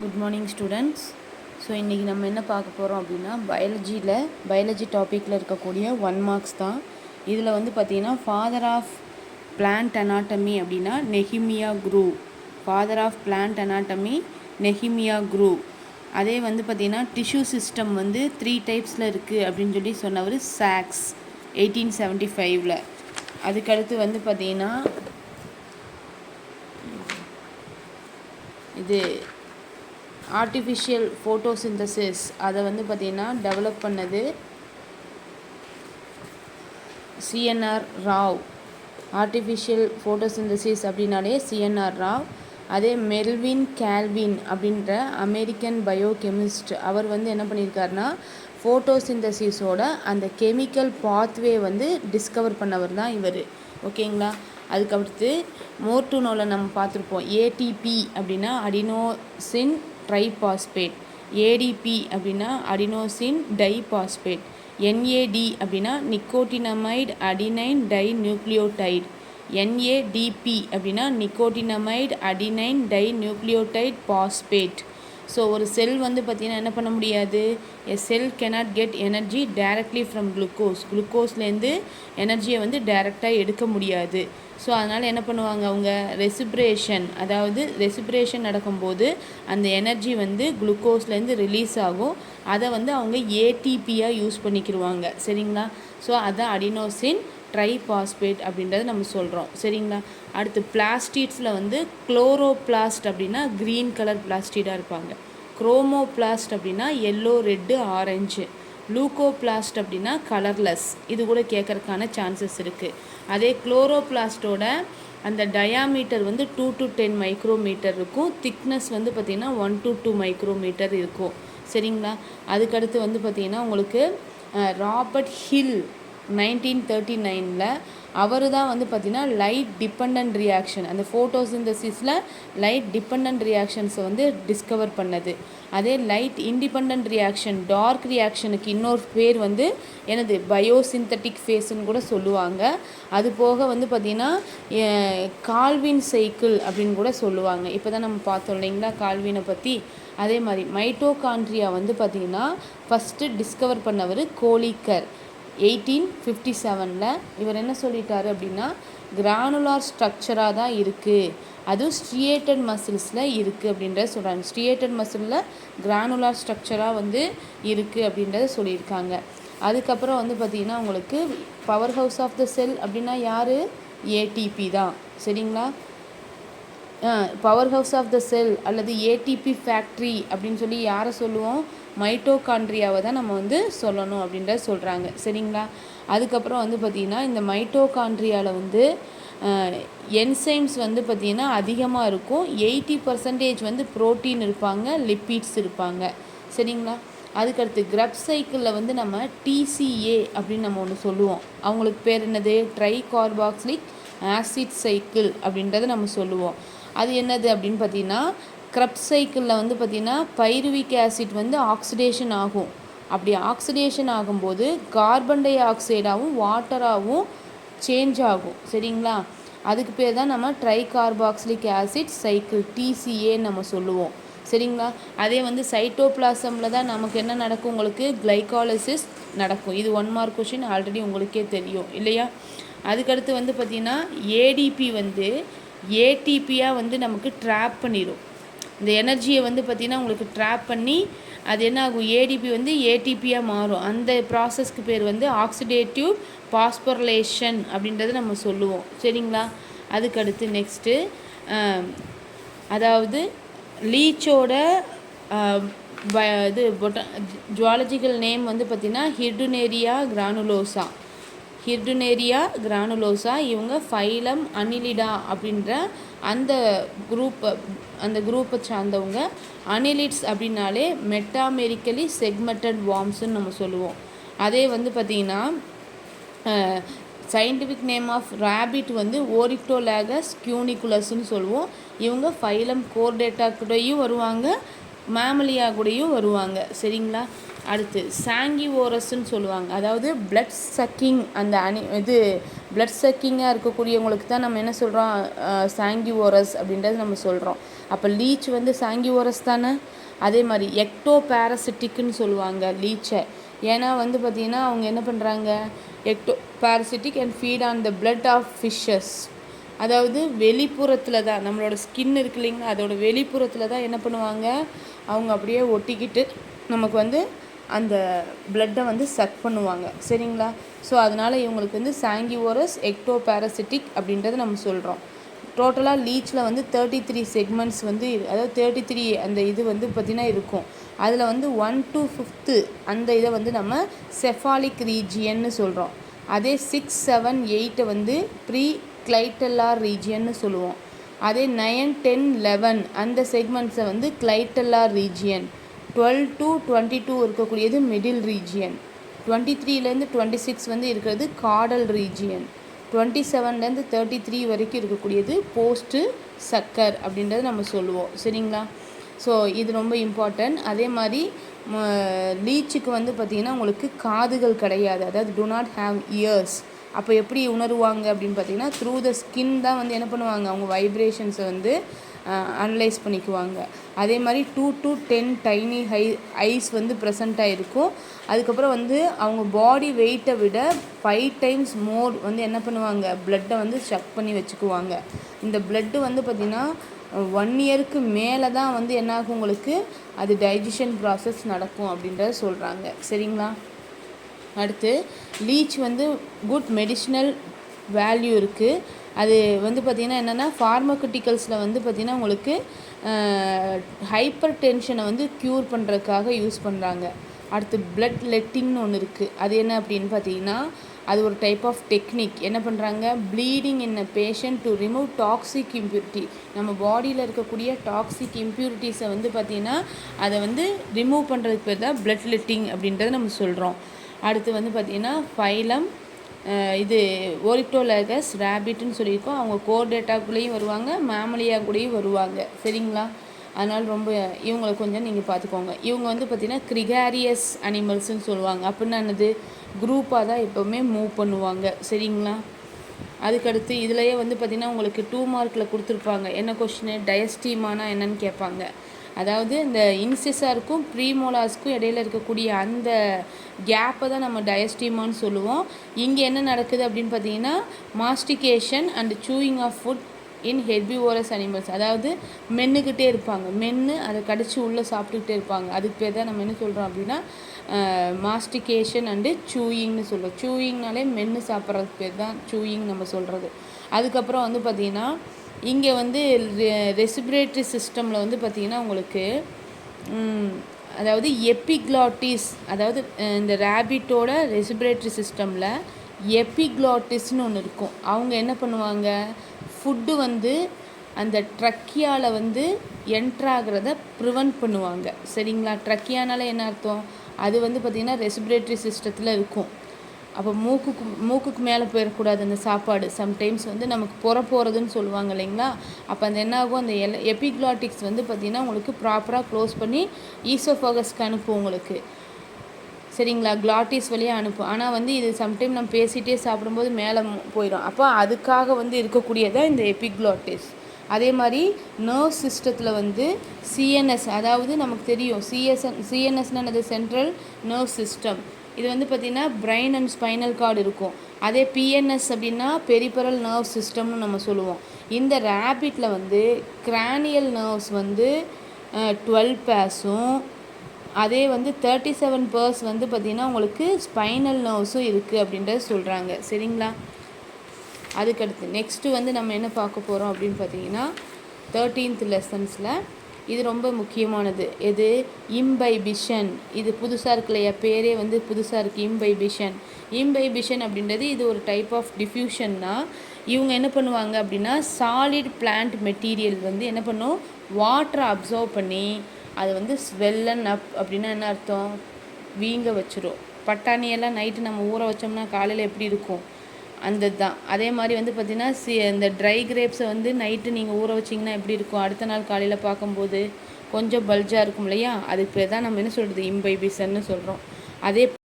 Good morning students. So இன்றைக்கி நம்ம என்ன பார்க்க போகிறோம் அப்படின்னா பயாலஜி டாப்பிக்கில் இருக்கக்கூடிய 1 மார்க்ஸ் தான். இதில் வந்து பார்த்திங்கன்னா ஃபாதர் ஆஃப் பிளான்ட் அனாட்டமி அப்படின்னா Nehemiah Grew. Father of plant anatomy Nehemiah Grew. அதே வந்து பார்த்திங்கன்னா டிஷ்யூ சிஸ்டம் வந்து 3 டைப்ஸில் இருக்குது அப்படின்னு சொல்லி சொன்னவர் சாக்ஸ் 1875. அதுக்கடுத்து வந்து பார்த்திங்கன்னா இது ஆர்டிஃபிஷியல் ஃபோட்டோசிந்தசிஸ் அதை வந்து பார்த்திங்கன்னா டெவலப் பண்ணது சிஎன்ஆர் ராவ். ஆர்டிஃபிஷியல் ஃபோட்டோசிந்தசிஸ் அப்படின்னாலே சிஎன்ஆர் ராவ். அதே மெல்வின் கேல்வின் அப்படின்ற அமெரிக்கன் பயோகெமிஸ்ட், அவர் வந்து என்ன பண்ணியிருக்காருன்னா ஃபோட்டோசிந்தசிஸோட அந்த கெமிக்கல் பாத்வே வந்து டிஸ்கவர் பண்ணவர் தான் இவர். ஓகேங்களா. அதுக்கடுத்து மோர்டுனோவில் நம்ம பார்த்துருப்போம். ஏடிபி அப்படின்னா அடினோசின் ட்ரைபாஸ்பேட், ஏடிபி அப்படின்னா அடினோசின் டைபாஸ்பேட், என்ஏடி அப்படின்னா nicotinamide adenine dinucleotide, NADP அப்படின்னா nicotinamide adenine dinucleotide phosphate. So ஒரு செல் வந்து பார்த்திங்கன்னா என்ன பண்ண முடியாது, a cell cannot get energy directly from குளுக்கோஸ்லேருந்து எனர்ஜியை வந்து டைரெக்டாக எடுக்க முடியாது. ஸோ அதனால் என்ன பண்ணுவாங்க, அவங்க ரெசிப்ரேஷன் நடக்கும்போது அந்த எனர்ஜி வந்து குளுக்கோஸ்லேருந்து ரிலீஸ் ஆகும். அதை வந்து அவங்க ஏடிபியாக யூஸ் பண்ணிக்கிடுவாங்க. சரிங்களா. ஸோ அதான் அடினோசின் ட்ரைபாஸ்பேட் அப்படின்றத நம்ம சொல்கிறோம். சரிங்களா. அடுத்து பிளாஸ்டிட்ஸில் வந்து குளோரோபிளாஸ்ட் அப்படின்னா க்ரீன் கலர் பிளாஸ்டிடாக இருப்பாங்க. குரோமோபிளாஸ்ட் அப்படின்னா எல்லோ, ரெட்டு, ஆரஞ்சு. லூகோபிளாஸ்ட் அப்படின்னா கலர்லெஸ். இது கூட கேட்கறதுக்கான சான்சஸ் இருக்குது. அதே குளோரோபிளாஸ்டோட அந்த டயாமீட்டர் வந்து 2 to 10 மைக்ரோமீட்டர் இருக்கும். திக்னஸ் வந்து பார்த்திங்கன்னா 1 to 2 மைக்ரோமீட்டர் இருக்கும். சரிங்களா. அதுக்கடுத்து வந்து பார்த்திங்கன்னா உங்களுக்கு ராபர்ட் ஹில் 1939 அவர் தான் வந்து பார்த்திங்கன்னா லைட் டிபெண்ட் ரியாக்ஷன், அந்த ஃபோட்டோசிந்தசிஸில் லைட் டிபெண்ட் ரியாக்ஷன்ஸை வந்து டிஸ்கவர் பண்ணது. அதே லைட் இண்டிபெண்ட் ரியாக்ஷன், டார்க் ரியாக்ஷனுக்கு இன்னொரு பேர் வந்து எனது பயோசிந்தட்டிக் ஃபேஸ்ன்னு கூட சொல்லுவாங்க. அது போக வந்து பார்த்திங்கன்னா கால்வின் சைக்கிள் அப்படின்னு கூட சொல்லுவாங்க. இப்போ தான் நம்ம பார்த்தோம் இல்லைங்களா கால்வினை பற்றி. அதே மாதிரி மைட்டோகாண்ட்ரியா வந்து பார்த்திங்கன்னா ஃபஸ்ட்டு டிஸ்கவர் பண்ணவர் கோலிக்கர் 1857. இவர் என்ன சொல்லிட்டாரு அப்படின்னா கிரானுலார் ஸ்ட்ரக்சராக தான் இருக்குது, அதுவும் ஸ்ட்ரியேட்டட் மசில்ஸில் இருக்குது அப்படின்றத சொல்கிறாங்க. ஸ்ட்ரியேட்டட் மசிலில் கிரானுலார் ஸ்ட்ரக்சராக வந்து இருக்குது அப்படின்றத சொல்லியிருக்காங்க. அதுக்கப்புறம் வந்து பார்த்திங்கன்னா உங்களுக்கு பவர் ஹவுஸ் ஆஃப் த செல் அப்படின்னா யார், ஏடிபி தான். சரிங்களா. பவர் ஹவுஸ் ஆஃப் த செல் அல்லது ஏடிபி ஃபேக்ட்ரி அப்படின்னு சொல்லி யாரை சொல்லுவோம், மைட்டோகாண்ட்ரியாவை தான் நம்ம வந்து சொல்லணும் அப்படின்றத சொல்கிறாங்க. சரிங்களா. அதுக்கப்புறம் வந்து பார்த்திங்கன்னா இந்த மைட்டோகாண்ட்ரியாவில் வந்து என்சைம்ஸ் வந்து பார்த்திங்கன்னா அதிகமாக இருக்கும். 80% வந்து புரோட்டீன் இருப்பாங்க, லிப்பிட்ஸ் இருப்பாங்க. சரிங்களா. அதுக்கடுத்து கிரப் சைக்கிளில் வந்து நம்ம டிசிஏ அப்படின்னு நம்ம ஒன்று சொல்லுவோம். அவங்களுக்கு பேர் என்னது, ட்ரை கார்பாக்சிலிக் ஆசிட் சைக்கிள் அப்படின்றத நம்ம சொல்லுவோம். அது என்னது அப்படின்னு பார்த்திங்கன்னா கிரப் சைக்கிளில் வந்து பார்த்திங்கன்னா பைருவிக் ஆசிட் வந்து ஆக்சிடேஷன் ஆகும். அப்படி ஆக்சிடேஷன் ஆகும்போது கார்பன் டை ஆக்சைடாகவும் வாட்டராகவும் சேஞ்ச் ஆகும். சரிங்களா. அதுக்கு பேர் தான் நம்ம ட்ரை கார்பாக்சிலிக் ஆசிட் சைக்கிள், டிசிஏன்னு நம்ம சொல்லுவோம். சரிங்களா. அதே வந்து சைட்டோபிளாசமில் தான் நமக்கு என்ன நடக்கும், உங்களுக்கு கிளைகாலிசிஸ் நடக்கும். இது 1 மார்க் கொஷின், ஆல்ரெடி உங்களுக்கே தெரியும் இல்லையா. அதுக்கடுத்து வந்து பார்த்திங்கன்னா ஏடிபி வந்து ஏடிபியாக வந்து நமக்கு ட்ராப் பண்ணிடும். இந்த எனர்ஜியை வந்து பார்த்திங்கன்னா உங்களுக்கு ட்ராப் பண்ணி அது என்ன ஆகும், ஏடிபி வந்து ஏடிபியாக மாறும். அந்த ப்ராசஸ்க்கு பேர் வந்து ஆக்சிடேட்டிவ் பாஸ்போரிலேஷன் அப்படின்றத நம்ம சொல்லுவோம். சரிங்களா. அதுக்கடுத்து நெக்ஸ்ட்டு அதாவது லீச்சோட இது ஜுவாலஜிக்கல் நேம் வந்து பார்த்திங்கன்னா ஹிர்டுனேரியா கிரானுலோசா. இவங்க ஃபைலம் அனிலிடா அப்படின்ற அந்த குரூப்பை சார்ந்தவங்க. அனிலிட்ஸ் அப்படின்னாலே மெட்டாமெரிக்கலி செக்மெண்டட் வார்ம்ஸ்ன்னு நம்ம சொல்லுவோம். அதே வந்து பார்த்திங்கன்னா சயின்டிஃபிக் நேம் ஆஃப் ரேபிட் வந்து ஓரிக்டோலாகஸ் கியூனிகுலஸ்ன்னு சொல்லுவோம். இவங்க ஃபைலம் கோர்டேட்டா கூடயும் வருவாங்க, மேமலியா கூடயும் வருவாங்க. சரிங்களா. அடுத்து சாங்கிவோரஸ்ன்னு சொல்லுவாங்க. அதாவது பிளட் சக்கிங் அந்த பிளட் சக்கிங்காக இருக்கக்கூடியவங்களுக்கு தான் நம்ம என்ன சொல்கிறோம், சாங்கிவோரஸ் அப்படின்றது நம்ம சொல்கிறோம். அப்போ லீச் வந்து சாங்கிவோரஸ் தானே. அதே மாதிரி எக்டோ பேரசிட்டிக்குன்னு சொல்லுவாங்க லீச்சை. ஏன்னா வந்து பார்த்திங்கன்னா அவங்க என்ன பண்ணுறாங்க, ectoparasitic and feed on the blood of fishes. அதாவது வெளிப்புறத்தில் தான் நம்மளோட ஸ்கின் இருக்கு இல்லைங்களா, அதோட வெளிப்புறத்தில் தான் என்ன பண்ணுவாங்க, அவங்க அப்படியே ஒட்டிக்கிட்டு நமக்கு வந்து அந்த பிளட்டை வந்து சக் பண்ணுவாங்க. சரிங்களா. ஸோ அதனால் இவங்களுக்கு வந்து சாங்கிவோரஸ் எக்டோ பேரசிட்டிக் அப்படின்றத நம்ம சொல்கிறோம். டோட்டலாக லீச்சில் வந்து 33 செக்மெண்ட்ஸ் வந்து அதாவது 33 அந்த இது வந்து பார்த்திங்கன்னா இருக்கும். அதில் வந்து 1 to 5 அந்த இதை வந்து நம்ம செஃபாலிக் ரீஜியன்னு சொல்கிறோம். அதே 6, 7, 8 வந்து ப்ரீ கிளைட்டல்லார் ரீஜியன்னு சொல்லுவோம். அதே 9, 10, 11 அந்த செக்மெண்ட்ஸை வந்து கிளைட்டல்லார் ரீஜியன். 12 to 22 இருக்கக்கூடியது மிடில் ரீஜியன். 23லேருந்து 26 வந்து இருக்கிறது கார்டல் ரீஜியன். 27லேருந்து 33 வரைக்கும் இருக்கக்கூடியது போஸ்ட்டு சக்கர் அப்படின்றத நம்ம சொல்லுவோம். சரிங்களா. ஸோ இது ரொம்ப இம்பார்ட்டன்ட். அதே மாதிரி லீச்சுக்கு வந்து பார்த்திங்கன்னா உங்களுக்கு காதுகள் கிடையாது, அதாவது do not have ears. அப்போ எப்படி உணருவாங்க அப்படின்னு பார்த்தீங்கன்னா த்ரூ த ஸ்கின் தான் வந்து என்ன பண்ணுவாங்க, அவங்க வைப்ரேஷன்ஸை வந்து அனலைஸ் பண்ணிக்குவாங்க. அதே மாதிரி 2 to 10 டைனி ஐஸ் வந்து ப்ரெசண்ட்டாக இருக்கும். அதுக்கப்புறம் வந்து அவங்க பாடி வெயிட்டை விட 5 times மோர் வந்து என்ன பண்ணுவாங்க, பிளட்டை வந்து செக் பண்ணி வச்சுக்குவாங்க. இந்த பிளட்டு வந்து பார்த்திங்கன்னா 1 yearக்கு மேலே தான் வந்து என்னாகும் உங்களுக்கு அது டைஜஷன் ப்ராசஸ் நடக்கும் அப்படின்றத சொல்கிறாங்க. சரிங்களா. அடுத்து லீச் வந்து குட் மெடிசினல் வேல்யூ இருக்குது. அது வந்து பார்த்திங்கன்னா என்னென்னா ஃபார்மகுட்டிக்கல்ஸில் வந்து பார்த்திங்கன்னா உங்களுக்கு ஹைப்பர் டென்ஷனை வந்து க்யூர் பண்ணுறதுக்காக யூஸ் பண்ணுறாங்க. அடுத்து பிளட் லெட்டிங்னு ஒன்று இருக்குது. அது என்ன அப்படின்னு பார்த்தீங்கன்னா அது ஒரு டைப் ஆஃப் டெக்னிக். என்ன பண்ணுறாங்க, bleeding in a patient to remove toxic impurity. நம்ம பாடியில் இருக்கக்கூடிய டாக்ஸிக் இம்ப்யூரிட்டிஸை வந்து பார்த்திங்கன்னா அதை வந்து ரிமூவ் பண்ணுறதுக்கு பேர் தான் பிளட் லெட்டிங் அப்படின்றத நம்ம சொல்கிறோம். அடுத்து வந்து பார்த்திங்கன்னா ஃபைலம் இது ஓரிக்டோலகஸ் ரேபிட்னு சொல்லியிருக்கோம். அவங்க கோர்டேட்டாக்குள்ளேயும் வருவாங்க, மேமலியா கூடயும் வருவாங்க. சரிங்களா. அதனால் ரொம்ப இவங்களை கொஞ்சம் நீங்கள் பார்த்துக்கோங்க. இவங்க வந்து பார்த்திங்கன்னா கிரிகாரியஸ் அனிமல்ஸ்ன்னு சொல்லுவாங்க. அப்படின்னா என்னது, குரூப்பாக தான் எப்போவுமே மூவ் பண்ணுவாங்க. சரிங்களா. அதுக்கடுத்து இதுலேயே வந்து பார்த்திங்கன்னா உங்களுக்கு 2 மார்க்கில் கொடுத்துருப்பாங்க. என்ன கொஸ்டின், டயஸ்டீமானா என்னன்னு கேட்பாங்க. அதாவது இந்த இன்சிசாருக்கும் ப்ரீமோலாஸ்க்கும் இடையில இருக்கக்கூடிய அந்த கேப்பை தான் நம்ம டயஸ்டீமான்னு சொல்லுவோம். இங்கே என்ன நடக்குது அப்படின்னு பார்த்தீங்கன்னா mastication and chewing of food in herbivorous animals. அதாவது மென்னுக்கிட்டே இருப்பாங்க, மென்று அதை கடிச்சு உள்ளே சாப்பிட்டுக்கிட்டே இருப்பாங்க. அதுக்கு பேர் தான் நம்ம என்ன சொல்கிறோம் அப்படின்னா மாஸ்டிகேஷன் அண்டு சூயிங்னு சொல்கிறோம். சூயிங்னாலே மென்று சாப்பிட்றதுக்கு பேர் தான் சூயிங் நம்ம சொல்கிறது. அதுக்கப்புறம் வந்து பார்த்திங்கன்னா இங்கே வந்து ரெஸ்பிரேட்டரி சிஸ்டமில் வந்து பார்த்திங்கன்னா உங்களுக்கு அதாவது எபிக்ளாட்டிஸ், அதாவது இந்த ரேபிட்டோட ரெஸ்பிரேட்டரி சிஸ்டமில் எபிக்ளாட்டிஸ்னு ஒன்று இருக்கும். அவங்க என்ன பண்ணுவாங்க, ஃபுட்டு வந்து அந்த ட்ரக்கியாவில் வந்து என்ட்ராகிறத ப்ரிவெண்ட் பண்ணுவாங்க. சரிங்களா. ட்ரக்கியானால என்ன அர்த்தம், அது வந்து பார்த்திங்கன்னா ரெஸ்பிரேட்டரி சிஸ்டத்தில் இருக்கும். அப்போ மூக்குக்கு மேலே போயிடக்கூடாது அந்த சாப்பாடு. சம்டைம்ஸ் வந்து நமக்கு போகிறதுன்னு சொல்லுவாங்க இல்லைங்களா. அப்போ அந்த என்ன ஆகும், அந்த எபிக்ளாட்டிக்ஸ் வந்து பார்த்திங்கன்னா உங்களுக்கு ப்ராப்பராக க்ளோஸ் பண்ணி ஈசோஃபகஸ்க்கு அனுப்பும் உங்களுக்கு. சரிங்களா. கிளாட்டிஸ் வழியாக அனுப்பும். ஆனால் வந்து இது சம்டைம் நம்ம பேசிகிட்டே சாப்பிடும்போது மேலே போயிடும். அப்போ அதுக்காக வந்து இருக்கக்கூடியதான் இந்த எபிக்ளாட்டிஸ். அதே மாதிரி நர்வ் சிஸ்டத்தில் வந்து சிஎன்எஸ், அதாவது நமக்கு தெரியும் சிஎன்எஸ்னால் அது சென்ட்ரல் நர்வ் சிஸ்டம். இது வந்து பார்த்திங்கன்னா பிரெயின் அண்ட் ஸ்பைனல் கார்டு இருக்கும். அதே பிஎன்எஸ் அப்படின்னா பெரிபரல் நர்வ் சிஸ்டம்னு நம்ம சொல்லுவோம். இந்த ரேபிட்டில் வந்து கிரானியல் நர்வ்ஸ் வந்து 12 பேர்ஸும் அதே வந்து 37 பேர்ஸ் வந்து பார்த்திங்கன்னா உங்களுக்கு ஸ்பைனல் நர்வ்ஸும் இருக்குது அப்படின்றத சொல்கிறாங்க. சரிங்களா. அதுக்கடுத்து நெக்ஸ்ட்டு வந்து நம்ம என்ன பார்க்க போகிறோம் அப்படின்னு பார்த்தீங்கன்னா 13th லெசன்ஸில் இது ரொம்ப முக்கியமானது. எது, இம்பைபிஷன். இது புதுசாக இருக்கு இல்லையா, பேரே வந்து புதுசாக இருக்குது, இம்பைபிஷன். இம்பைபிஷன் அப்படின்றது இது ஒரு டைப் ஆஃப் டிஃப்யூஷன்னா இவங்க என்ன பண்ணுவாங்க அப்படின்னா சாலிட் பிளான்ட் மெட்டீரியல் வந்து என்ன பண்ணும், வாட்டரை அப்சர்வ் பண்ணி அது வந்து ஸ்வெல்லன் அப் அப்படின்னா என்ன அர்த்தம், வீங்க வச்சிரும். பட்டாணியெல்லாம் நைட்டு நம்ம ஊற வச்சோம்னா காலையில் எப்படி இருக்கும், அந்த தான். அதே மாதிரி வந்து பார்த்திங்கன்னா இந்த ட்ரை கிரேப்ஸை வந்து நைட்டு நீங்கள் ஊற வச்சிங்கன்னா எப்படி இருக்கும், அடுத்த நாள் காலையில் பார்க்கும்போது கொஞ்சம் பல்ஜாக இருக்கும் இல்லையா. அதுக்கு பேர் தான் நம்ம என்ன சொல்கிறது, இம்பைபிஷன்னு சொல்கிறோம். அதே